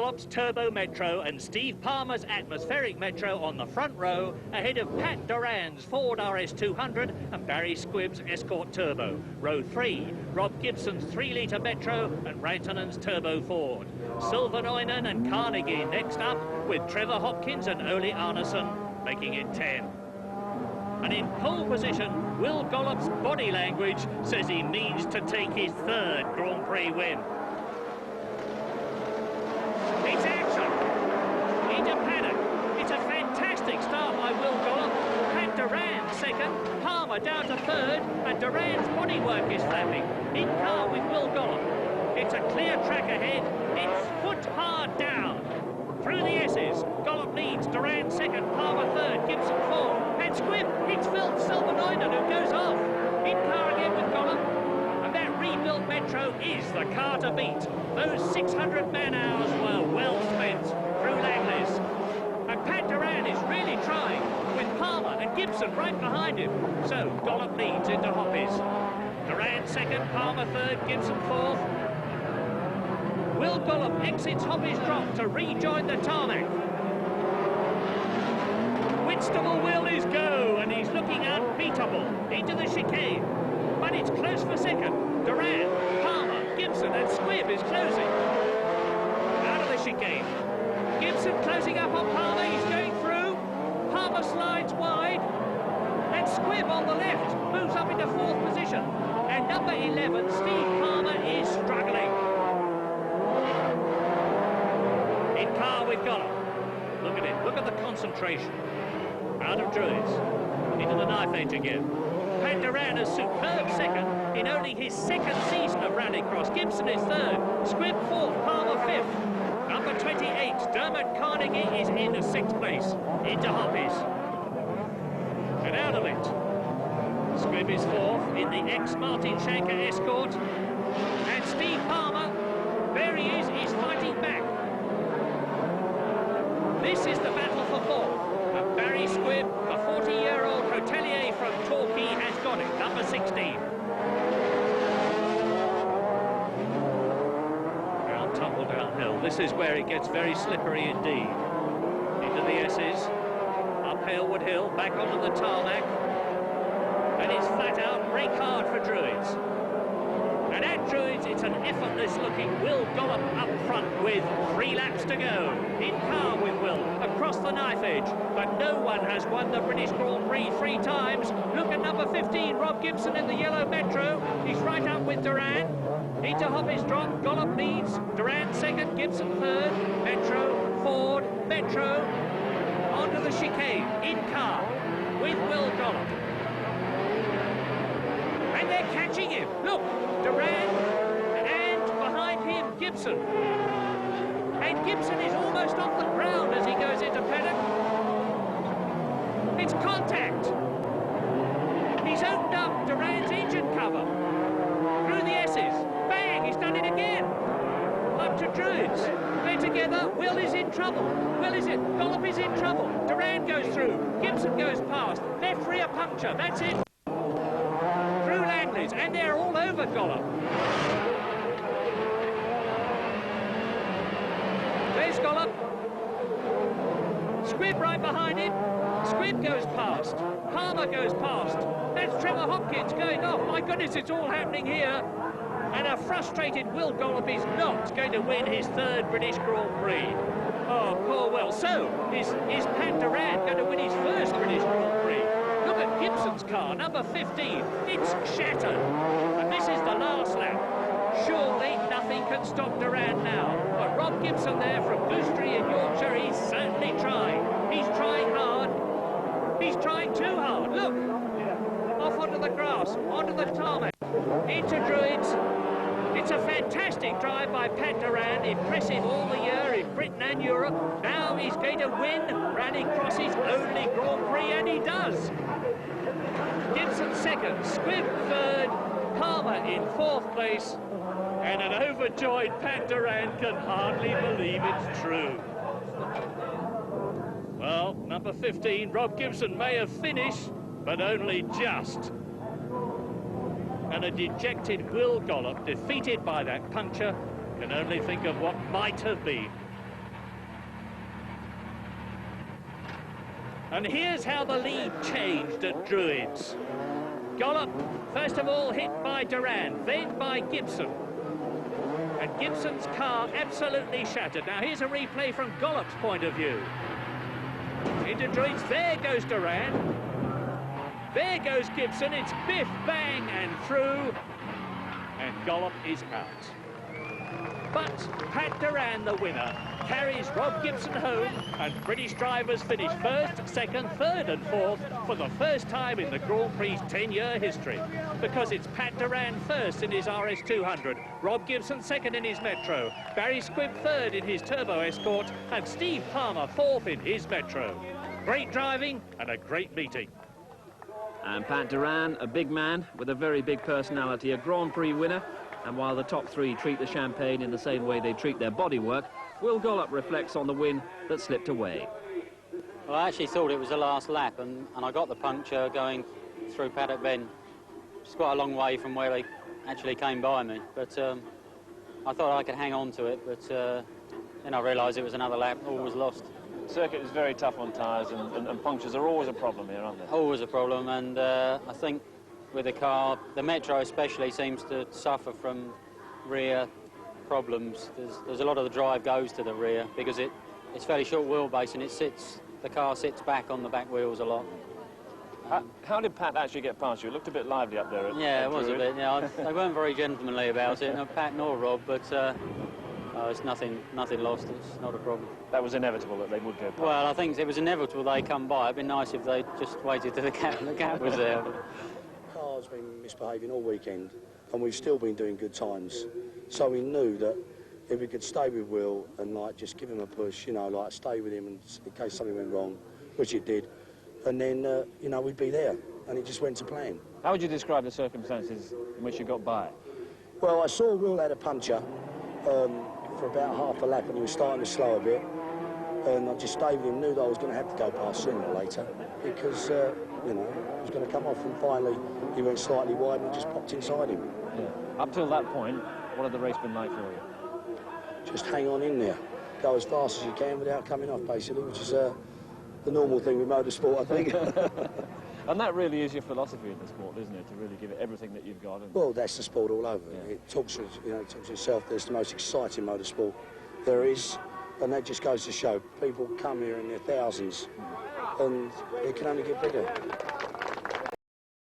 Gollop's Turbo Metro and Steve Palmer's Atmospheric Metro on the front row, ahead of Pat Duran's Ford RS200 and Barry Squibb's Escort Turbo. Row 3, Rob Gibson's 3-litre Metro and Rantanen's Turbo Ford. Silvernoinen and Carnegie next up, with Trevor Hopkins and Ole Arneson making it 10. And in pole position, Will Gollop's body language says he needs to take his 3rd Grand Prix win. It's action! Into paddock. It's a fantastic start by Will Gollop. Pat Duran 2nd, Palmer down to 3rd, and Duran's bodywork is flapping. In car with Will Gollop. It's a clear track ahead. It's foot hard down. Through the S's, Gollop leads, Duran 2nd, Palmer 3rd, Gibson 4th, and Squibb, it's Phil Silvernoinen who goes off. In car again with Gollop, and that rebuilt Metro is the car to beat. Those 600 man-hours were well spent through Langley's. And Pat Duran is really trying, with Palmer and Gibson right behind him. So Gollop leads into Hoppies. Duran 2nd, Palmer 3rd, Gibson 4th. Will Gollop exits Hoppy's drop to rejoin the tarmac. Whitstable will is go, and he's looking unbeatable into the chicane. But it's close for 2nd. Duran, Palmer, Gibson and Squibb is closing. Out of the chicane. Gibson closing up on Palmer, he's going through. Palmer slides wide. And Squibb on the left moves up into 4th position. And number 11, Steve Palmer, is struggling. In car with Gollop. Look at it, look at the concentration. Out of Druids, into the knife edge again. Pat Duran is superb 2nd in only his 2nd season of Rallycross. Gibson is 3rd, Squibb 4th, Palmer 5th. Number 28, Dermot Carnegie is in 6th place, into Hoppies. And out of it, Squibb is 4th in the ex-Martin Shanker Escort. And Steve Palmer, there he is fighting back. This is the battle for 4th. And Barry Squibb, a 40-year-old Rotelier from Torquay, has got it, number 16. Round tumble downhill. This is where it gets very slippery indeed. Into the S's, up Halewood Hill, back onto the tarmac. And it's flat out, brake hard for Druids. And at Druids, it's an effortless-looking Will Gollop up front with 3 laps to go. In car with Will, across the knife edge. But no one has won the British Grand Prix 3 times. Look at number 15, Rob Gibson in the yellow Metro. He's right up with Duran. Into Hoppies drop, Gollop leads. Duran 2nd, Gibson 3rd. Metro, Ford, Metro. Onto the chicane, in car, with Will Gollop. And they're catching him. Look, Duran, and behind him, Gibson. And Gibson is almost off the ground as he goes into paddock. It's contact. He's opened up Duran's engine cover. Through the S's. Bang, he's done it again. Up to Druids. They're together. Will is in trouble. Will is it? Gollop is in trouble. Duran goes through. Gibson goes past. Left rear puncture. That's it. And they're all over Gollop. There's Gollop. Squibb right behind him. Squibb goes past. Palmer goes past. That's Trevor Hopkins going off. My goodness, it's all happening here. And a frustrated Will Gollop is not going to win his 3rd British Grand Prix. Oh, poor Will. So, is Pat Duran going to win his 1st British Grand Prix? Look at Gibson's car, number 15. It's shattered. And this is the last lap. Surely nothing can stop Duran now. But Rob Gibson there from Goostrey in Yorkshire, he's certainly trying. He's trying hard. He's trying too hard. Look. Off onto the grass, onto the tarmac. Into Druids. It's a fantastic drive by Pat Duran, impressive all the year in Britain and Europe. Now he's going to win Rallycross's only Grand Prix, and he does. Gibson 2nd, Squibb 3rd, Palmer in 4th place, and an overjoyed Pat Duran can hardly believe it's true. Well, number 15, Rob Gibson may have finished, but only just. And a dejected Will Gollop, defeated by that puncture, can only think of what might have been. And here's how the lead changed at Druids. Gollop, first of all, hit by Duran, then by Gibson. And Gibson's car absolutely shattered. Now, here's a replay from Gollop's point of view. Into Druids, there goes Duran. There goes Gibson, it's biff, bang, and through. And Gollop is out. But Pat Duran, the winner, carries Rob Gibson home, and British drivers finish first, second, third and fourth for the first time in the Grand Prix 10-year history. Because it's Pat Duran first in his RS200, Rob Gibson second in his Metro, Barry Squibb third in his Turbo Escort, and Steve Palmer fourth in his Metro. Great driving and a great meeting. And Pat Duran, a big man with a very big personality, a Grand Prix winner. And while the top three treat the champagne in the same way they treat their bodywork, Will Gollop reflects on the win that slipped away. Well, I actually thought it was the last lap, and I got the puncture going through Paddock Bend. It's quite a long way from where they actually came by me, but I thought I could hang on to it, but then I realised it was another lap, all was lost. The circuit is very tough on tyres, and punctures are always a problem here, aren't they? Always a problem, and I think with the car, the Metro especially seems to suffer from rear problems. There's a lot of the drive goes to the rear because it's fairly short wheelbase, and the car sits back on the back wheels a lot. How did Pat actually get past you? It looked a bit lively up there. Yeah, it was a bit. Yeah, they weren't very gentlemanly about it, no Pat nor Rob, but it's nothing lost. It's not a problem. That was inevitable that they would go past. Well, I think it was inevitable they come by. It'd been nice if they just waited till the gap was there. The car's been misbehaving all weekend, and we've still been doing good times. So we knew that if we could stay with Will and like just give him a push, you know, like stay with him in case something went wrong, which it did, and then you know, we'd be there, and it just went to plan. How would you describe the circumstances in which you got by? Well, I saw Will had a puncture for about half a lap, and he was starting to slow a bit, and I just stayed with him, knew that I was going to have to go past sooner or later because you know, it was going to come off, and finally he went slightly wide and just popped inside him. Yeah. Up till that point, what had the race been like for you? Just hang on in there, go as fast as you can without coming off, basically, which is the normal thing with motorsport, I think. And that really is your philosophy in the sport, isn't it? To really give it everything that you've got. Well, that's the sport all over. Yeah. It talks, you know, it talks to itself. There's the most exciting motorsport there is, and that just goes to show people come here in their thousands, and it can only get bigger.